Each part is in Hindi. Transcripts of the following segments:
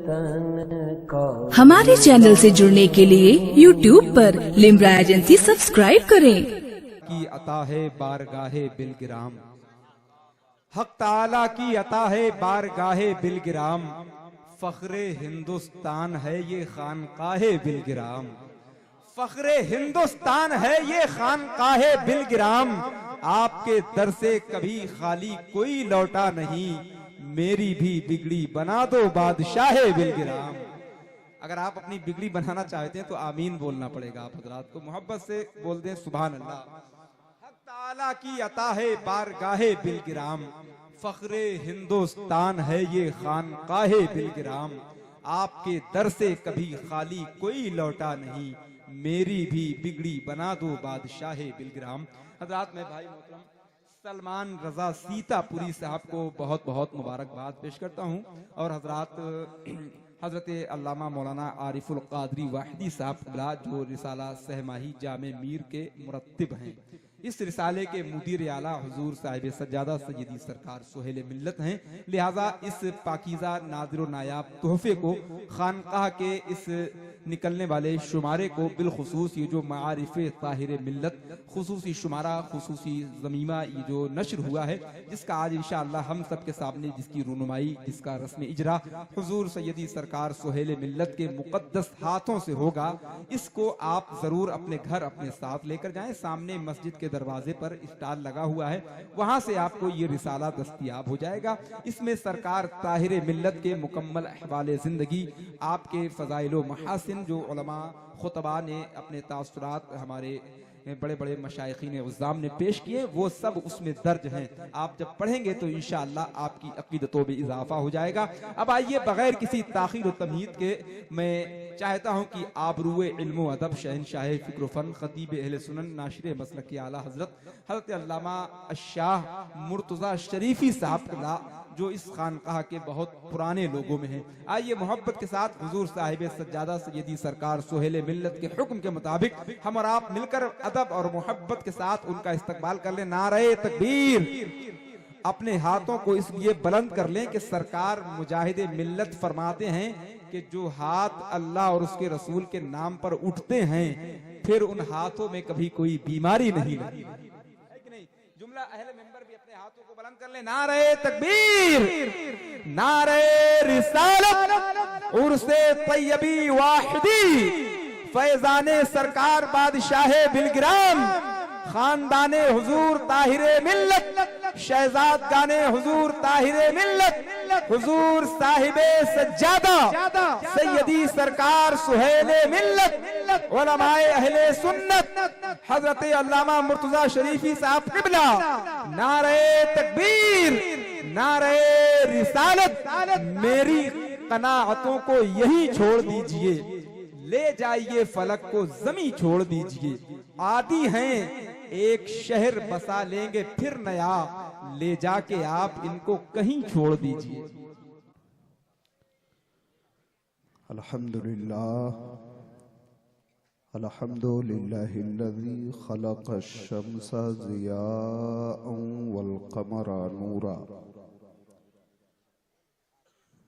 तन का। हमारे चैनल से जुड़ने के लिए YouTube पर लिम्रा एजेंसी सब्सक्राइब करें। की अता है बारगाहे बिलगिराम, हक ताला की अता है बारगाहे बिलगिराम, फख्रे हिंदुस्तान है ये खानकाहे बिलगिराम, फख्रे हिंदुस्तान है ये खानकाहे बिलगिराम, आपके दर से कभी खाली कोई लौटा नहीं, मेरी भी बिगड़ी बना दो बादशाहे बिलगिराम। अगर आप अपनी बिगड़ी बनाना चाहते हैं तो आमीन बोलना पड़ेगा। आप हजरात को मोहब्बत से बोल दें सुभान अल्लाह। हक ताला की अता है बारगाहे बिलगिराम, फख्रे हिंदुस्तान है ये खानकाहे बिलगिराम, आपके दर से कभी खाली कोई लौटा नहीं, मेरी भी बिगड़ी बना दो बादशाहे बिलगिराम। हजरात में भाई मोहतरम सलमान रजा सीतापुरी साहब को बहुत बहुत मुबारकबाद पेश करता हूँ। और हजरात हजरत अल्लामा मौलाना आरिफुल कादरी वाहिदी साहब जो रिसाला सहमाही जामे मीर के मुरत्तिब हैं, इस रिसाले के मुदीर आला हुजूर साहिब सज्जादा सैयदी सरकार सुहेल मिल्लत हैं, लिहाजा इस पाकीज़ा नादिर नायाब तोहफे को खानकाह के इस निकलने वाले शुमारे को बिलखुसूस ये जो मारिफ ताहिर मिल्लत खुसूसी शुमारा खुसूसी ज़मीमा ये जो नशर हुआ है, जिसका आज इंशाअल्लाह हम सब के सामने जिसकी रूनुमाई जिसका रस्म इजरा हुजूर सैयदी सरकार सुहेल मिल्लत के मुकद्दस हाथों से होगा, इसको आप जरूर अपने घर अपने साथ लेकर जाएं। सामने मस्जिद के दरवाजे पर स्टॉल लगा हुआ है, वहां से आपको ये रिसाला दस्तयाब हो जाएगा। इसमें सरकार ताहिर मिल्लत के मुकम्मल अहवाले जिंदगी, आपके फजाइल व महासिन जो उलमा खुतबा ने अपने तासुरात हमारे बड़े बड़े मशाइखीन उज़्ज़ाम ने पेश किए, वो सब उसमें दर्ज हैं। आप जब पढ़ेंगे तो इंशाअल्लाह आपकी अकीदतों में इजाफा हो जाएगा। अब आइए बगैर किसी ताखीर और तमहीद के मैं चाहता हूं कि आबरूए इल्म अदब शहनशाह फिक्र फन खतीब अहले सुनन नाशिर मसलक के आला हजरत अल्लामा शाह मुर्तज़ा शरीफी साहब का जो इस खानकाह के बहुत पुराने लोगों में हैं, आइए मोहब्बत के साथ हुजूर साहिब सज्जादा सैयदी सरकार सुहेल मिल्लत के हुक्म के मुताबिक हम और आप मिलकर अदब और मोहब्बत के साथ उनका इस्तकबाल कर लें। नारे तकबीर। अपने हाथों को इसलिए बुलंद कर लें कि सरकार मुजाहिदे मिल्लत फरमाते हैं कि जो हाथ अल्लाह और उसके रसूल के नाम पर उठते हैं फिर उन हाथों में कभी कोई बीमारी नहीं लगती है कि नहीं। जुमला अहले मेंबर भी अपने हाथों को बुलंद कर ले। नारे तकबीर, नारे रिसालत, उर्से तैयबी वाहिदी, फैजाने सरकार बादशाहे बिलगिराम, खानदाने हुजूर ताहिरे मिल्लत, शहजाद गाने हुजूर ताहिरे मिल्लत, हुजूर साहिबे सज्जादा सैयदी सरकार सुहेले मिल्लत, उलमाए अहले सुन्नत हजरत अल्लामा मुर्तज़ा शरीफी साहब क़िबला, नारे तकबीर, नारे रिसालत। मेरी कनाअतों को यही छोड़ दीजिए, ले जाइए फलक को जमी छोड़ दीजिए, आदि हैं एक शहर बसा लेंगे फिर नया, ले जाके आप इनको कहीं छोड़ दीजिए। अल्हम्दुलिल्लाह, अल्हम्दुलिल्लाहिल्लज़ी खलक़श-शम्सा ज़ियाअन वल क़मरा नूरा,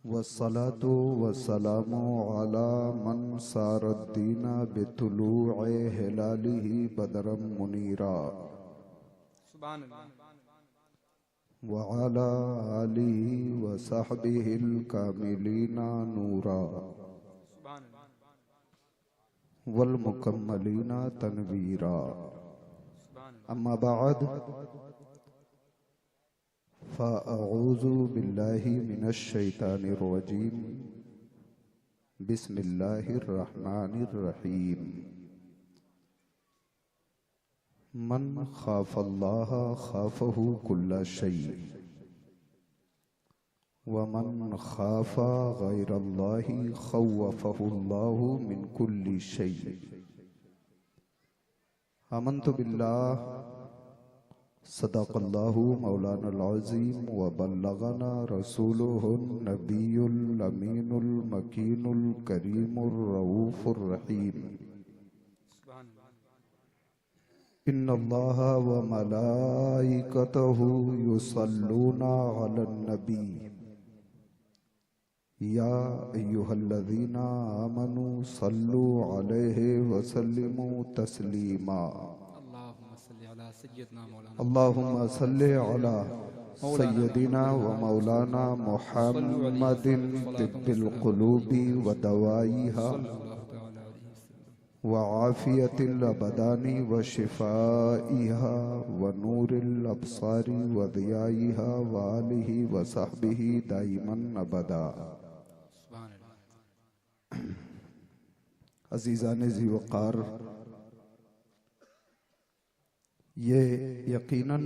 वस्सलातु वस्सलामु अला मन सारद्दीना बितुलू'i हिलालिही बदरम मुनीरा, सुभान अल्लाह, व अला आलिही व सहबिहिल कामिलीना नूरा, सुभान अल्लाह, वल मुकम्मलीना तनवीरा। सुभान अल्लाह। अम्मा बाद फ़अऊज़ु बिल्लाहि मिनश शैतानिर रजीम, बिस्मिल्लाहिर रहमानिर रहीम। मन खाफ़ल्लाह खाफ़हु कुल्ला शै, व मन खाफ़ा गैरल्लाहि खव्वफ़हुल्लाहु मिन कुल्ली शै। आमन्तु बिल्लाह, सदक़ल्लाहु मौलानाल अज़ीम, व बल्लगना रसूलुहुन नबियुल अमीनुल मकीनुल करीमुर रऊफ़ुर रहीम। इन्नल्लाहा व मलाइकतहु युसल्लूना अलन नबी, या अय्युहल्लज़ीना आमनू सल्लु अलैहि वसल्लिमू तस्लीमा। अल्लाहुम्मा सल्लि अला सय्यदिना व मौलाना मुहम्मदिन तिब्बिल क़ुलूबि व दवाइहा व आफियतिल अबदानी व शिफाइहा व नूरिल अब्सारी व दियाइहा व आलिहि व सहबिही दाइमन अबदा। अज़ीज़ान ज़ी वक़ार, ये यकीनन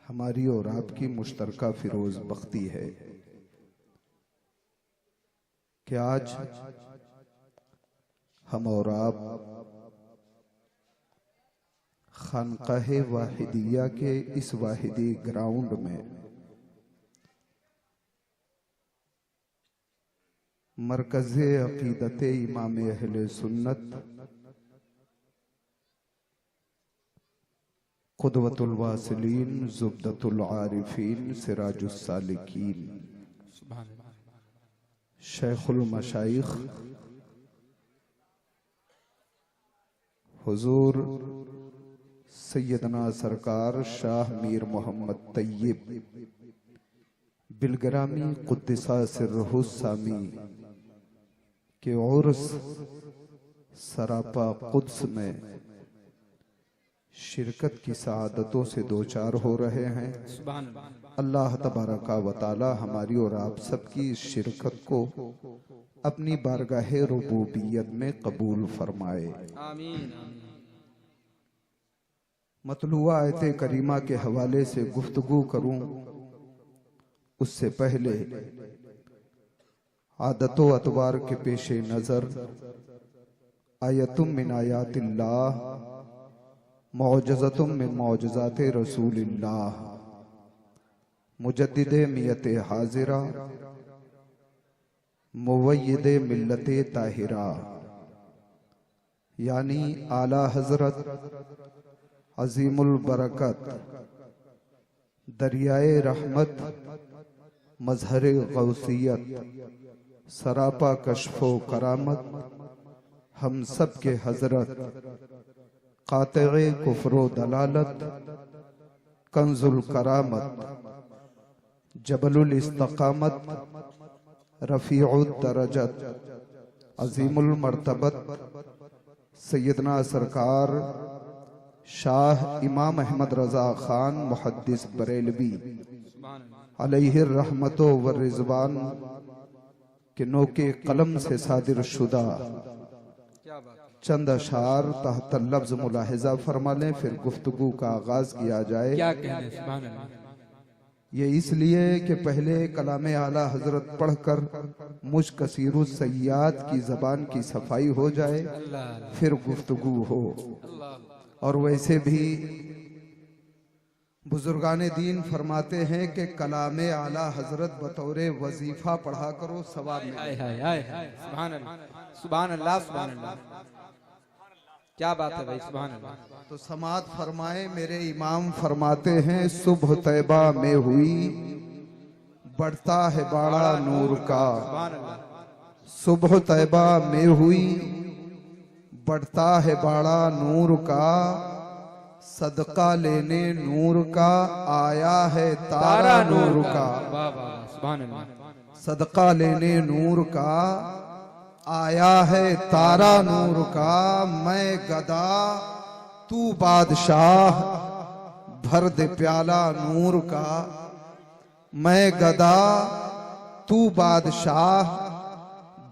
हमारी और आपकी मुश्तरका फिरोज बख्ती है कि आज हम और आप खानकाहे वाहिदिया के इस वाहिदी ग्राउंड में मरकज़े अक़ीदत इमाम अहले सुन्नत क़ुदवतुल वासिलीन ज़ुब्दतुल आरिफीन सिराजुस सालिकीन शेखुल मशाइख हुजूर सैयदना सरकार शाह मीर मोहम्मद तैयब बिलग्रामी क़ुद्दिसा सिर्रुहु सामी के उर्स सरापा क़ुद्स में शिरकत की सआदतों से दो चार हो रहे हैं। अल्लाह तबारका व तआला हमारी और आप सबकी इस शिरकत को अपनी बारगाहे रुबूबियत में कबूल फरमाए। आमीन। मतलूआ आयत करीमा के हवाले से गुफ्तगू करूं उससे पहले आदतो अतवार के पेशे नजर आयतुम मिन आयातिल्लाह मौजज़तुम मिन मौजज़ाते रसूलिल्लाह मुजद्दिदे मियते हाजिरा मुवय्यिदे मिल्लते ताहिरा, यानी आला हजरत अजीमुल बरकत दरियाए रहमत मजहरे गौसियत सरापा कशफो करामत हम सब के हजरत कातिए कुफ्रो दलालत कंजुल करामत जबलुल इस्तकामत रफीउद दरजत अजीमुल मर्तबत सैयदना सरकार शाह इमाम अहमद रजा खान मुहद्दिस बरेलवी अलैहि रहमतो व रिजवान के नोके कलम से सादिर शुदा चंद अशार तहत लफ्ज मुलाहिजा फरमा लें, फिर गुफ्तगू का आगाज किया जाए। क्या कहने सुभान अल्लाह। ये इसलिए कि पहले कलामे आला हजरत पढ़कर मुझ कसीरु सय्याद की जबान की सफाई हो जाए, फिर गुफ्तगू हो। और वैसे भी बुजुर्गान दीन फरमाते हैं कि कलामे आला हजरत बतौरे वजीफा पढ़ा करो, सवाब सुभान अल्लाह सुभान अल्लाह सुभान अल्लाह। क्या बात है भाई, सुभान अल्लाह। तो समात फरमाए, मेरे इमाम फरमाते हैं सुबह तैबा में हुई बढ़ता है बाड़ा नूर का, सुबह तैबा में हुई बढ़ता है बाड़ा नूर का, सदका लेने नूर का आया है तारा नूर का। सदका लेने नूर का आया है तारा नूर का, मैं गदा तू बादशाह भर दे प्याला नूर का, मैं गदा तू बादशाह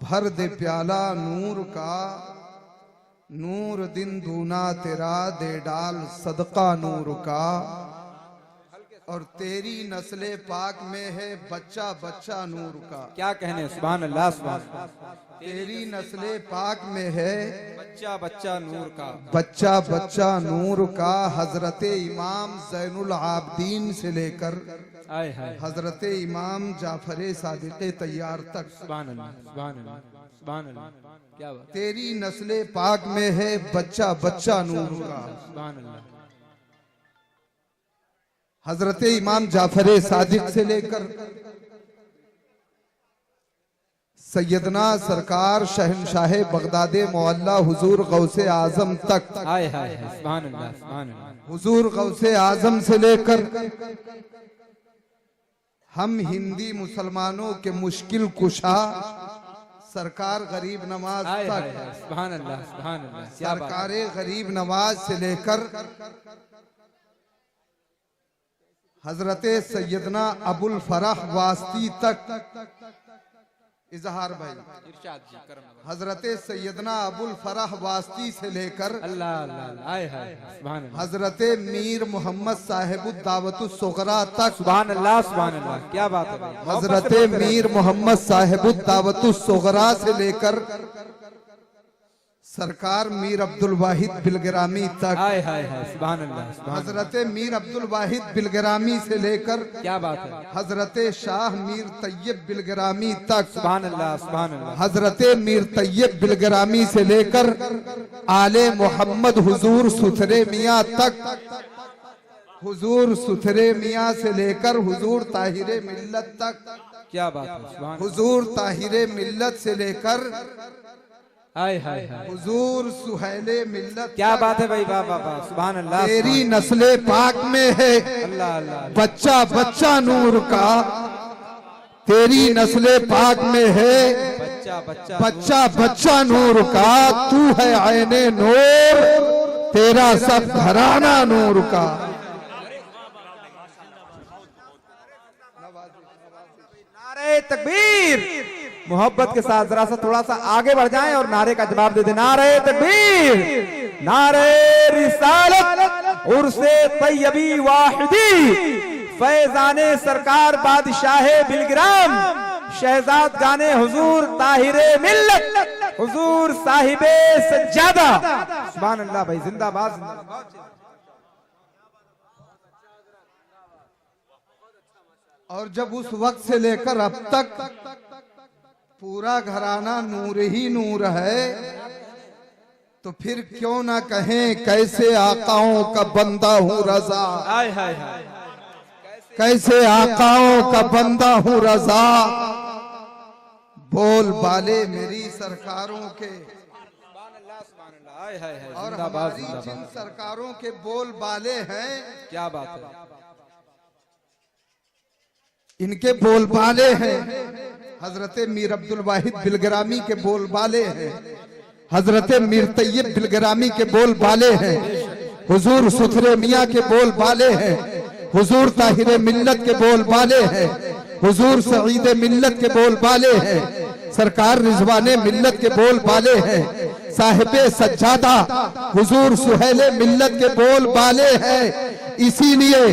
भर दे प्याला नूर का, नूर दिन दूना तेरा दे डाल सदका नूर का। और तेरी नस्ले पाक में है बच्चा बच्चा नूर का। क्या कहने सुभान अल्लाह सुभान। तेरी नस्ले पाक में है बच्चा बच्चा नूर का, बच्चा बच्चा नूर का। हजरत इमाम ज़ैनुल आबदीन से लेकर हजरत इमाम जाफर सादिक़े तैयार तक, सुभान अल्लाह सुभान अल्लाह सुभान अल्लाह। क्या बात। तेरी नस्ले पाक में है बच्चा बच्चा नूर का। सुभान अल्लाह। हजरत इमाम जाफर सादिक से लेकर सैयदना सरकार शहनशाह बगदादे मौला हुजूर गौसे आजम तक, हाय हाय सुभान अल्लाह सुभान अल्लाह। हुजूर गौसे आजम से लेकर हम हिंदी मुसलमानों के मुश्किल कुशा सरकार गरीब नवाज हाय हाय तक, सुभान अल्लाह सुभान अल्लाह। क्या बात है। सरकार गरीब नवाज से लेकर हजरते सैयदना अबुल फराह वास्ती तक, इजहार भाई, इरशाद जी करम। हजरते सैयदना अबुल फराह वास्ती से लेकर अल्लाह अल्लाह हाय हाय सुभान अल्लाह हजरते मीर मोहम्मद साहिबुद दावतुस सुगरा तक, सुभान अल्लाह सुभान अल्लाह। क्या बात है भाई। हजरते मीर मोहम्मद साहिबुद दावतुस सुगरा से लेकर सरकार मीर अब्दुल वाहिद बिलगिरामी तक, हाय हाय हाय सुभान अल्लाह सुभान अल्लाह। हजरते मीर अब्दुल वाहिद बिलगिरामी से लेकर क्या बात है। हजरते शाह मीर तैयब बिलगिरामी तक, सुभान अल्लाह सुभान अल्लाह। हजरते मीर तैयब बिलगिरामी से लेकर आले मोहम्मद हुजूर सुथरे मियाँ तक, हुजूर सुथरे मियाँ से लेकर हुजूर ताहिरे मिल्लत तक, क्या बात है सुभान। हुजूर ताहिरे मिल्लत से लेकर हाय हाय हाय हुजूर सुहैले मिल्लत क्या तक। बात है भाई। वाह वाह वाह सुभान अल्लाह। तेरी नस्ले पाक में है अल्लाह अल्लाह। बच्चा बच्चा नूर का, तेरी नस्ले पाक में है बच्चा बच्चा बच्चा बच्चा नूर का, तू है आईने नूर, तेरा सब घराना नूर का। नारे तकबीर। मोहब्बत के साथ जरा सा थोड़ा सा आगे बढ़ जाएं और नारे का जवाब दे दें। नारे तकबीर, नारे रिसालत, उर्से तैयबी वाहिदी, फैजाने सरकार बादशाहे बिलगिराम, शहजाद गाने हुजूर ताहिरे मिल्लत, हुजूर साहिबे सज्जादा। सुभान अल्लाह भाई। जिंदाबाद जिंदाबाद। और जब उस वक्त से लेकर अब तक पूरा घराना नूर ही नूर है, तो फिर क्यों ना कहें कैसे आकाओं का बंदा हूँ रजा, हाय हाय हाय। कैसे आकाओं का बंदा हूँ रजा, बोल बाले मेरी सरकारों के हाय हाय हाय। और जिंदाबाद हमारी जिन जिंदाबाद। सरकारों के बोल बाले हैं, क्या बात है। इनके बोल बाले हैं हजरते मीर अब्दुल वाहिद बिलगिरामी के बोल बाले हैं, हजरते मीर तैयब बिलगिरामी के बोल बाले हैं, हुजूर सुथरे मियाँ के बोल बाले हैं, हुजूर ताहिरे मिल्लत के बोल बाले हैं, हुजूर सईद मिल्लत के बोल बाले हैं, सरकार रिजवाने मिल्लत के बोल बाले हैं, साहिबे सज्जादा हुजूर सुहैले मिल्लत के बोल बाले हैं। इसीलिए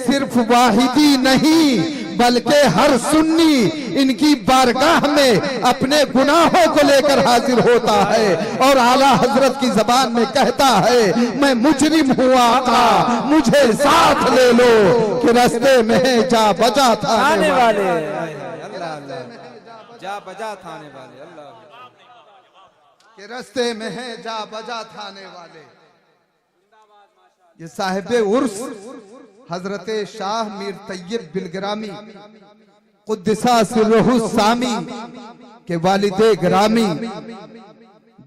सिर्फ वाहिदी नहीं बल्कि हर सुन्नी इनकी बारगाह में अपने गुनाहों को लेकर हाजिर होता है और आला हजरत की जबान में कहता है, मैं मुजरिम हूँ आका, मुझे साथ ले लो कि रास्ते में जा बजा थाने वाले। अल्लाह अल्लाह। जा बजा थाने वाले। अल्लाह के रास्ते में है जा बजा थाने वाले। ये साहिबे उर्स हजरते शाह मीर तैयब बिलगिरामी कुद्दसा सिर्रुहु सामी के वालिदे गिरामी,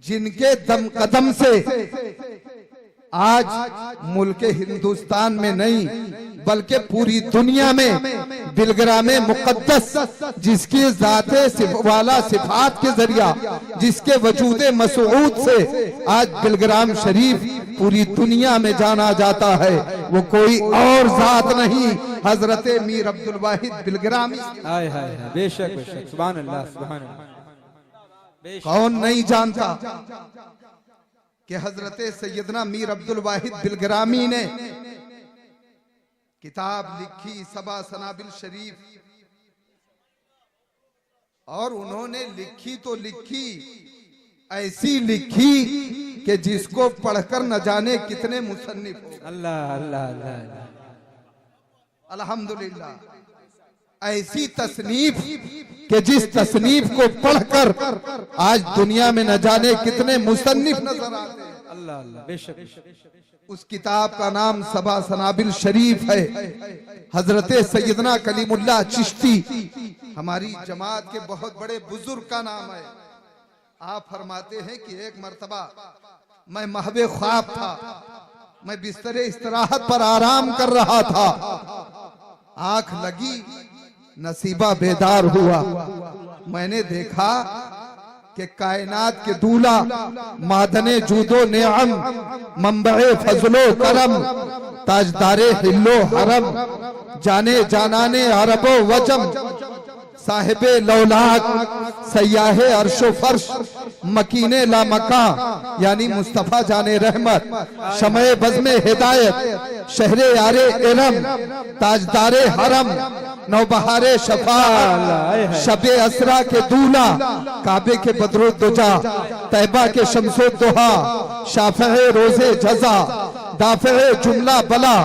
जिनके दम कदम से आज मुल्क हिंदुस्तान में नहीं बल्कि पूरी दुनिया में बिलगिराम मुकद्दस, जिसकी जाते वाला सिफात के जरिया, जिसके वजूदे मसऊद से आज बिलगिराम शरीफ पूरी दुनिया में जाना जाता है, वो कोई और जात नहीं हजरते मीर अब्दुल वाहिद बिलगिरामी। हाय हाय हाय। बेशक बेशक। सुभान अल्लाह सुभान अल्लाह। कौन नहीं जानता कि हजरते सैयदना मीर अब्दुल वाहिद बिलगिरामी ने किताब लिखी सबा सनाबिल शरीफ, और उन्होंने लिखी तो लिखी, ऐसी लिखी कि जिसको पढ़कर न जाने कितने मुसन्निफ हो। अल्लाह अल्लाह अल्लाह। अल्हम्दुलिल्लाह। ऐसी तसनीफ कि जिस तसनीफ को पढ़कर आज दुनिया में न जाने कितने मुसन्निफ नजर आते हैं। अल्लाह अल्लाह। बेशक। उस किताब का नाम सबा सनाबिल शरीफ है। हजरते सैयदना कलीमुल्लाह चिश्ती हमारी जमात के बहुत बड़े बुजुर्ग का नाम है। आप फरमाते हैं कि एक मर्तबा मैं महबे ख्वाब था, मैं बिस्तरे इस्तराहत पर आराम कर रहा था, आंख लगी, नसीबा बेदार हुआ। मैंने देखा कि कायनात के दूल्हा, मादने जूदो नेअम, मंबे फजलो करम, ताजदारे हिल्लो हरम, जाने जानाने अरबो वजम, साहिबे लौलाक, सयाहे अर्शो फर्श, मकीने ला मका यानी मुस्तफा जाने रहमत, शमे बज़्मे हिदायत, शहरे यारे इलम, ताजदारे हरम, नौबहारे शफा, शबे असरा के दूल्हा, काबे के बदरुद्दुजा, तैबा के शम्सो दुहा, शाफ़े रोजे जजा, दाफ़े जुमला बला,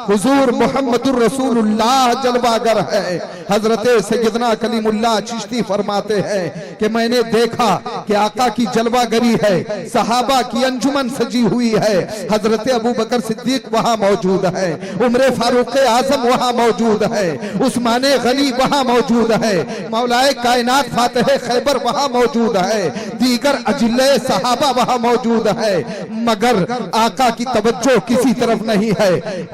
हुजूर मुहम्मदुर रसूलुल्लाह जलवागर है। हजरत सैयदना कलीमुल्लाह चिश्ती फरमाते हैं कि मैंने देखा कि आका की जलवागरी है, सहाबा की अंजुमन सजी हुई है, हजरत अबू बकर सिद्दीक वहां मौजूद है, उमर फारूक आजम वहां मौजूद है, उस्माने गनी वहां मौजूद है, मौलाए कायनात फातिह खैबर वहां मौजूद है, दीगर अजिल्ले सहाबा वहां मौजूद है, मगर आका की तवज्जो किसी तरफ नहीं है।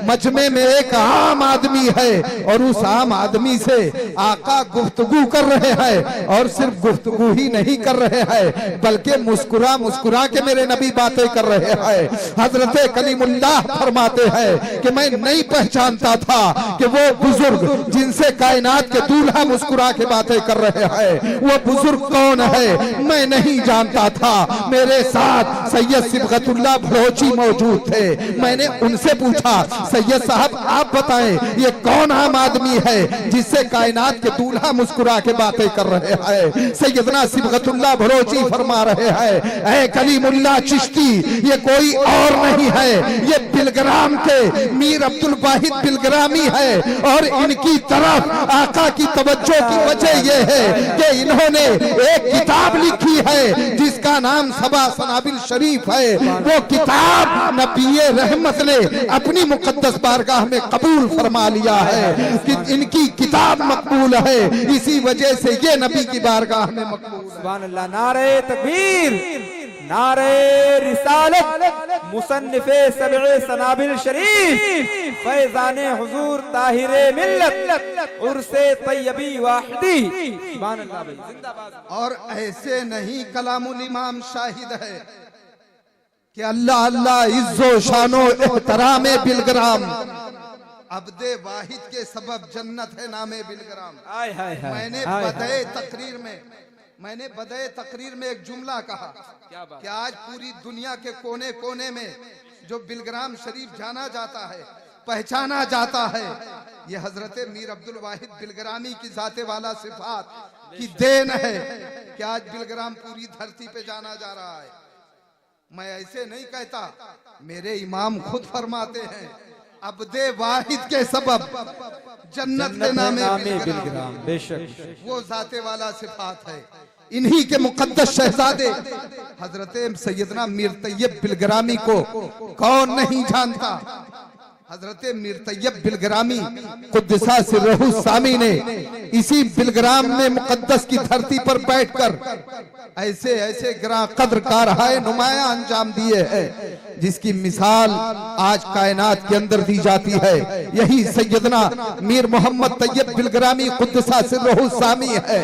मजमे में एक आम आदमी है और उस आम आदमी से आका गुफ्तगू कर रहे हैं, और सिर्फ गुफ्तगू ही नहीं कर रहे हैं बल्कि मुस्कुरा मुस्कुरा के मेरे नबी बातें कर रहे हैं। हजरत कलीमुल्लाह फरमाते हैं कि मैं नहीं पहचानता था कि वो बुजुर्ग जिनसे कायनात के दूल्हा मुस्कुरा के बातें कर रहे हैं वो बुजुर्ग कौन है, मैं नहीं जानता था। मेरे साथ सैयद सिबगतुल्लाह भड़ोची मौजूद थे। मैंने उनसे पूछा, सैयद साहब आप बताएं ये कौन आम आदमी है जिससे कायनात के दूल्हा मुस्कुरा के बातें कर रहे हैं। सैयदना सिबगतुल्लाह भड़ोची फरमा रहे हैं, ऐ कलीमुल्लाह चिश्ती ये कोई और नहीं है, ये बिलग्राम के मीर अब्दुल वाहिद बिलग्रामी है, और इनकी तरफ आका की तवज्जो की वजह यह है कि इन्होंने एक किताब लिखी है जिसका नाम सबा सनाबिल शरीफ है। वो किताब नबी रहमत ने अपनी मुकद्दस बारगाह में कबूल फरमा लिया है कि इनकी किताब मकबूल है, इसी वजह से ये नबी की बारगाह में मकबूल है। सुभान अल्लाह। नारे तकबीर, नारे रिसालत, मुसन्निफे सबए सनाबिल शरीफ, फैजाने हुजूर ताहिरे मिल्लत, उर्से तैयबी वाहिदी। सुभान अल्लाह भाई, जिंदाबाद। और ऐसे नहीं कलामुल इमाम शाहिद है कि अल्लाह अल्लाह इज्जो शानो एहतरामे बिलग्राम, अब्दे वाहिद के सबब जन्नत है नामे बिलग्राम। मैंने बदए तकरीर में एक जुमला कहा कि आज पूरी दुनिया के कोने कोने में जो बिलग्राम शरीफ जाना जाता है, पहचाना जाता है, ये हजरत मीर अब्दुल वाहिद बिलग्रामी की जाते वाला सिफात की देन है कि आज बिलग्राम पूरी धरती पे जाना जा रहा है। मैं ऐसे नहीं कहता, मेरे इमाम खुद फरमाते हैं अब्दे वाहिद के सबब जन्नत के नामे बिलग्राम, बेशक वो जाते वाला सिफात है। इन्हीं के मुकद्दस शहजादे हजरत सैयदना मीर तैयब बिलग्रामी को कौन नहीं जानता। हजरत मीर तैयब बिलग्रामी कुद्दसा सिर्रहु सामी ने इसी बिलग्राम में मुकद्दस की धरती पर बैठकर ऐसे ऐसे ग्रां कद्र कारहाए नुमाया अंजाम दिए हैं जिसकी मिसाल आज कायनात के अंदर दी जाती है। यही सैयदना मीर मोहम्मद तैयब बिलग्रामी कुद्दसा सिर्रहु सामी है।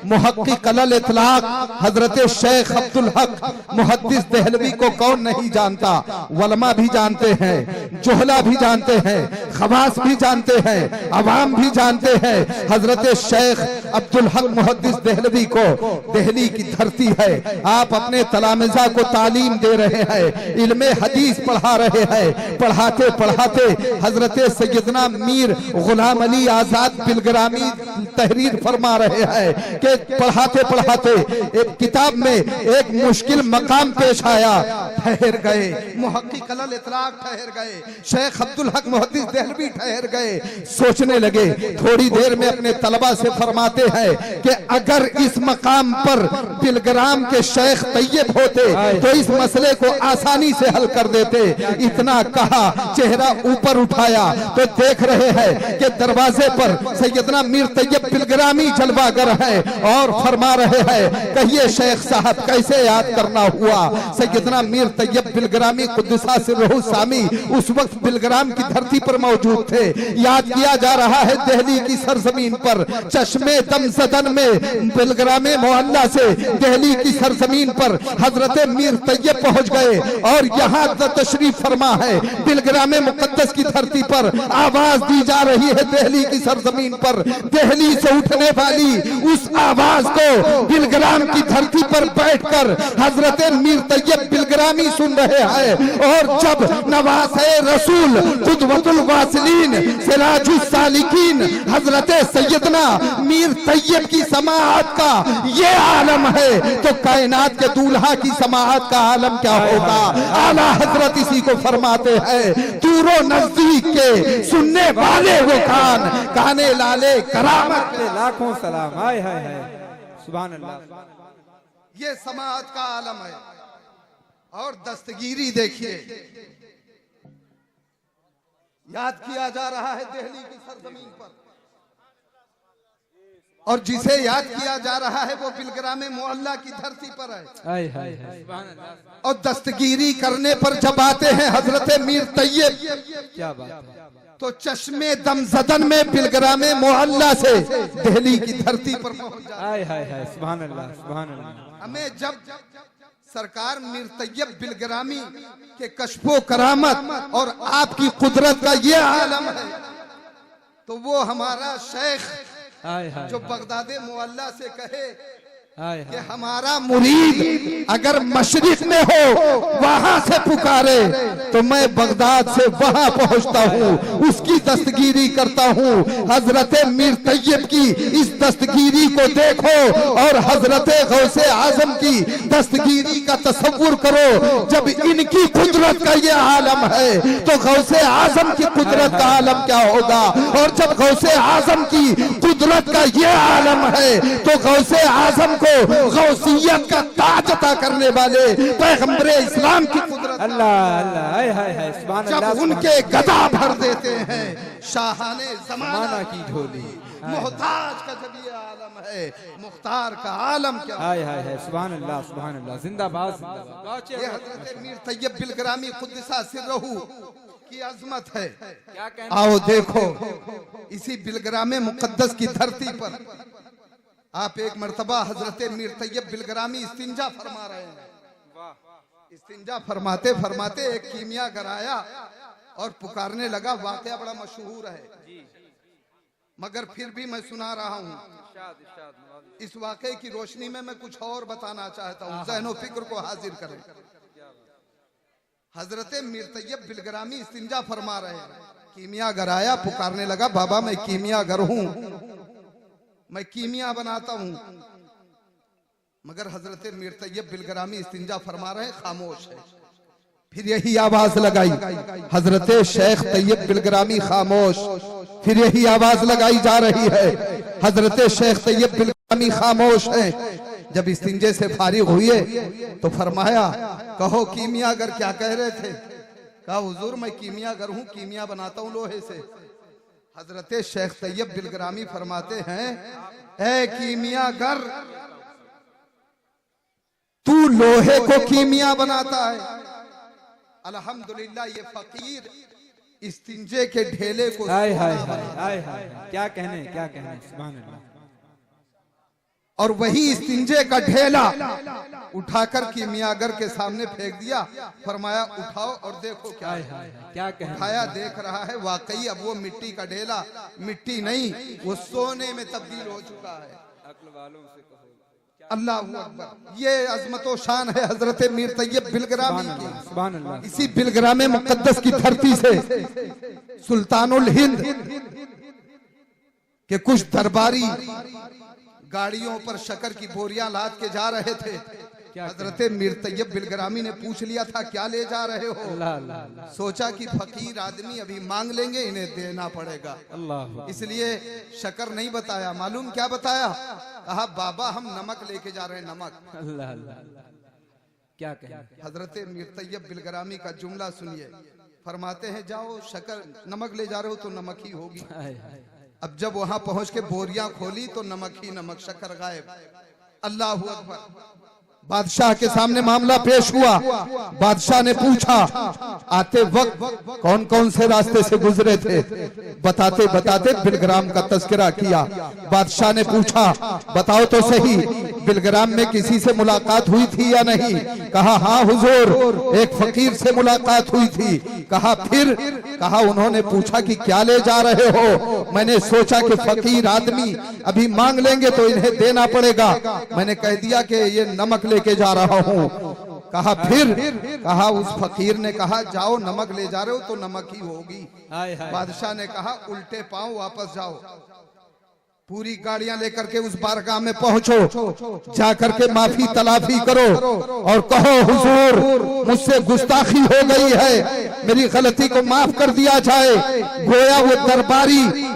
मुहक्किक अल इतलाक हजरत शेख अब्दुल हक मुहद्दिस देहलवी को कौन नहीं जानता, वलमा भी जानते हैं, जोहला भी जानते हैं, खवास भी जानते हैं, अवाम भी जानते हैं। हजरत शेख अब्दुल हक मुहद्दिस देहलवी को देहली की धरती है, आप अपने तलामिजा को तालीम दे रहे हैं, इल्मे हदीस पढ़ा रहे हैं। पढ़ाते पढ़ाते हजरत सैयदना मीर गुलाम अली आजाद बिलग्रामी तहरीर फरमा रहे हैं कि पढ़ाते पढ़ाते एक किताब में एक मुश्किल मकाम पेश आया, ठहर गए। मुहक्किक अल इतलाक ठहर गए, शेख अब्दुल हक मुहद्दिस देहलवी ठहर गए, सोचने लगे। थोड़ी देर में अपने तलबा से फरमाते हैं कि अगर इस मकाम पर बिलग्राम के शेख तैयब होते तो इस मसले को आसानी से हल कर देते। इतना कहा, चेहरा ऊपर उठाया तो देख रहे हैं कि दरवाजे पर सैयदना मीर तैयब बिलग्रामी जलवागर है और फरमा रहे हैं, कहिए शेख साहब कैसे याद करना हुआ। सैयदना मीर तैयब बिलग्रामी कुद्दसा सिर्रुहु सामी उस वक्त बिलग्राम की धरती पर मौजूद थे। याद किया जा रहा है दिल्ली की सरजमीन पर चश्मे दम सदन में बिलग्रामे मोहल्ला से दिल्ली की सरजमीन पर हजरत मीर तैयब पहुंच गए और यहाँ तशरीफ फरमा है। बिलग्रामे मुकद्दस की धरती पर आवाज दी जा रही है, दिल्ली की सरजमीन पर दिल्ली से उठने वाली उस आवाज को बिलग्राम की धरती पर बैठकर हजरत मीर तैयब बिलग्रामी सुन रहे हैं। और जब नवासे रसूल कुदवतुल वासिलीन सिराजुस सालिकीन हजरत सैयदना मीर तैयब की समाअत का ये आलम है तो कायनात के दूल्हा की समाअत का आलम क्या होगा। आला हजरत इसी को फरमाते हैं, दूरो नजदीक के सुनने वाले वो कान, काने लाले करामत के लाखों सलाम। हाय हाय हाय, सुभान अल्लाह। ये समाअत का आलम है। और दस्तगीरी देखिए, याद किया जा रहा है दिल्ली की सरजमीन पर, और जिसे याद किया जा रहा है वो बिलग्रामे मोहल्ला की धरती पर है। हाय हाय हाय, सुभान अल्लाह। और दस्तगीरी करने पर जब आते हैं हजरत मीर तैयब, क्या बात है, तो चश्मे दमजदन में बिलग्रामे मोहल्ला से दिल्ली की धरती पर पहुंच जाते। हाय हाय हाय, सुभान अल्लाह सुभान अल्लाह। हमें जब सरकार मीर तैयब बिलग्रामी के कश्फो करामत और आपकी कुदरत का ये आलम है तो वो हमारा शेख जो बगदादे मोहल्ला से कहे कि हमारा मुरीद अगर मशरिक में हो वहां से पुकारे तो मैं बगदाद से वहां पहुंचता हूँ, उसकी दस्तगीरी करता हूँ। हजरत मीर तैयब की इस दस्तगीरी को देखो और हजरत गौसे आजम की दस्तगीरी का तसव्वुर करो। जब इनकी कुदरत का ये आलम है तो गौसे आजम की कुदरत का आलम क्या होगा। और जब गौसे आजम की कुदरत का ये आलम है तो गौसे आजम को गौसियत का ताज अता करने वाले पैगंबर इस्लाम की कुदरत, अल्लाह अल्लाह, हाय हाय हाय, सुभान अल्लाह। जब उनके गदा भर देते हैं शाहाने ज़माना की झोली, मोहताज का जब ये आलम है, मुख्तार का आलम क्या। हाय हाय हाय, सुभान अल्लाह सुभान अल्लाह, जिंदाबाद जिंदाबाद। ये हजरत मीर तैयब बिलग्रामी कुद्दसा सिर्रुहु की अजमत है। आओ देखो, इसी बिलग्रामे मुकद्दस की धरती पर आप एक मर्तबा हजरत मीर तैयब बिलग्रामी इस्तिंजा फरमा रहे हैं। इस्तिंजा फरमाते फरमाते एक कीमियागर आया और पुकारने लगा। वाकया बड़ा मशहूर है मगर फिर भी मैं सुना रहा हूँ। इस वाकये की रोशनी में मैं कुछ और बताना चाहता हूँ, ज़हनो फिक्र को हाजिर करें। हजरत मीर तैयब बिलग्रामी इस्तिंजा फरमा रहे हैं, कीमियागर आया पुकारने लगा, बाबा मैं कीमियागर हूँ, मैं कीमिया बनाता हूं। मगर हजरत मीर तैयब बिलग्रामी इस्तिंजा फरमा रहे, खामोश है। फिर यही आवाज लगाई, हजरत शेख तैयब बिलग्रामी खामोश। फिर यही आवाज लगाई जा रही है, हजरत शेख तैयब बिलग्रामी खामोश है। जब इस्तिंजे से फारिग हुए तो फरमाया, कहो कीमियागर क्या कह रहे थे। कहा हुजूर मैं कीमियागर हूं, कीमिया बनाता हूं लोहे से। हजरत शेख तैयब बिलग्रामी फरमाते हैं, ऐ कीमियागर तू लोहे को कीमिया बनाता है। अल्हम्दुलिल्लाह ये फकीर इस्तिंजे के ढेले को, हाय हाय हाय हाय, क्या कहने क्या कहने, सुभान अल्लाह। और वही इस्तिंजे का ढेला उठाकर कीमियागर के सामने फेंक दिया। फरमाया उठाओ और देखो क्या है। क्या कहने, उठाया, देख रहा है वाकई अब वो मिट्टी का ढेला मिट्टी नहीं वो सोने में तब्दील हो चुका है। अक्ल वालों से कहो, अल्लाह अकबर। ये अजमतो शान है हजरत मीर तैयब बिलग्रामी की। सुभान अल्लाह। इसी बिलग्रामे मुकद्दस की धरती से सुल्तानुल हिंद के कुछ दरबारी गाड़ियों पर शक्कर की बोरियां लाद के जा रहे थे। हजरत मीर तैयब बिलग्रामी ने पूछ लिया था क्या ले जा रहे हो? सोचा कि फकीर आदमी अभी मांग लेंगे, इन्हें देना पड़ेगा, इसलिए शक्कर नहीं बताया। मालूम क्या बताया? कहा बाबा हम नमक लेके जा रहे हैं, नमक। क्या कहें? हजरत मीर तैयब बिलग्रामी का जुमला सुनिए। फरमाते हैं जाओ शक्कर नमक ले जा रहे हो तो नमक ही होगी। अब जब वहां पहुंच के बोरियां खोली तो नमक ही नमक, शक्कर गायब। अल्लाह अकबर। बादशाह के सामने मामला पेश हुआ। बादशाह ने पूछा आते वक्त कौन कौन से रास्ते से गुजरे थे? बताते बताते बिलग्राम का तस्करा किया। बादशाह ने पूछा बताओ तो सही, बिलग्राम में किसी से मुलाकात हुई थी या नहीं? कहा हाँ हुजूर, एक फकीर से मुलाकात हुई थी। कहा फिर? कहा उन्होंने पूछा कि क्या ले जा रहे हो? मैंने सोचा कि फकीर आदमी अभी मांग लेंगे तो इन्हें देना पड़ेगा, मैंने कह दिया कि ये नमक लेके जा रहा हूँ। कहा फिर? कहा उस फकीर ने कहा जाओ नमक ले जा रहे हो तो नमक ही होगी। बादशाह ने कहा उल्टे पांव वापस जाओ, पूरी गाड़ियां लेकर के उस बारगाह में पहुंचो, जाकर के माफी तलाफी करो और कहो हुजूर मुझसे गुस्ताखी हो गई है, मेरी गलती को माफ कर दिया जाए। गोया वो दरबारी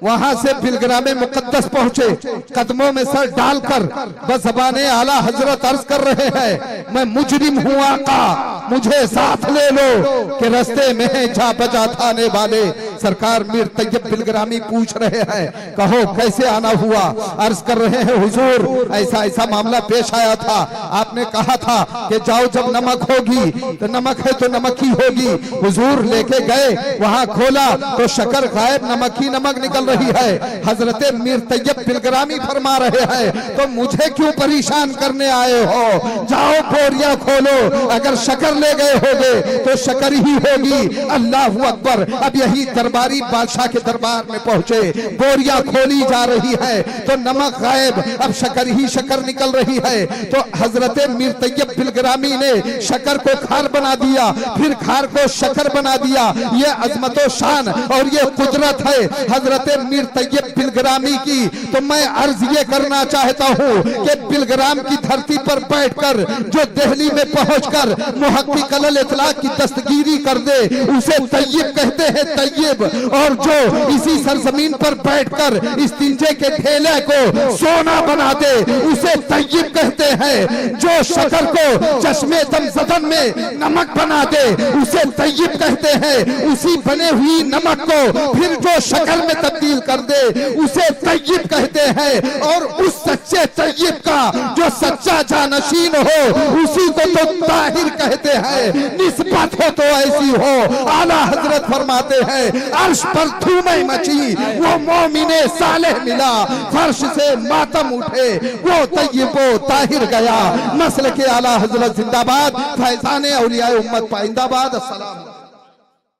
वहां से बिलग्रामे मुकद्दस पहुंचे, कदमों में सर डालकर बज़बाने आला हजरत अर्ज कर रहे हैं मैं मुजरिम हूँ आका, मुझे साथ ले लो कि रास्ते में है जा बजा थाने वाले। सरकार मीर तैयब बिलग्रामी पूछ रहे हैं कहो कैसे आना हुआ? अर्ज कर रहे हैं हुजूर ऐसा ऐसा मामला पेश आया था, आपने कहा था कि जाओ जब नमक होगी तो नमक है तो नमक ही होगी। हुजूर लेके गए, वहां खोला तो शक्कर गायब, नमक ही नमक निकल रही है। हजरत मीर तैयब बिलग्रामी फरमा रहे हैं तो मुझे क्यों परेशान करने आए हो? जाओ बोरियां खोलो, अगर शक्कर ले गए होगे तो शक्कर ही होगी। अल्लाह अकबर। अब यही दरबारी बादशाह के दरबार में पहुंचे, बोरियां खोली जा रही है तो नमक गायब, अब शक्कर ही शक्कर निकल रही है। तो हजरत मीर तैयब बिलग्रामी ने शक्कर को खार बना दिया, फिर खार को शक्कर बना दिया। ये अजमतो शान और ये कुदरत है हजरत मीर तैयब बिलग्रामी की। तो मैं अर्ज ये करना चाहता हूँ कि बिलग्राम की धरती पर बैठकर जो दिल्ली में पहुंचकर मुहक्किक अल इतलाक की दस्तगीरी कर दे उसे तैयब कहते हैं, तैयब। और जो इसी सरजमीन पर बैठकर इस तिंजे के ठेले को सोना बना दे उसे तैयब कहते हैं। जो शक्कर को चश्मे दमसदन में नमक बना दे उसे तैयब कहते हैं। उसी बने हुई नमक को फिर जो शक्कर में तब्दील कर दे उसे तैयब कहते हैं। और उस सच्चे तैयब का जो सच्चा जानशीन हो उसी को तो ताहिर कहते हैं। निस्बत हो तो ऐसी हो। आला हजरत फरमाते हैं अर्श पर धूमें मची, वो मोमिने सालेह मिला, फर्श से मातम उठे, वो तैयबो ताहिर गया। नस्ल के आला हजरत जिंदाबाद, फैजाने औलिया उम्मत पाइंदाबाद। अस्सलाम।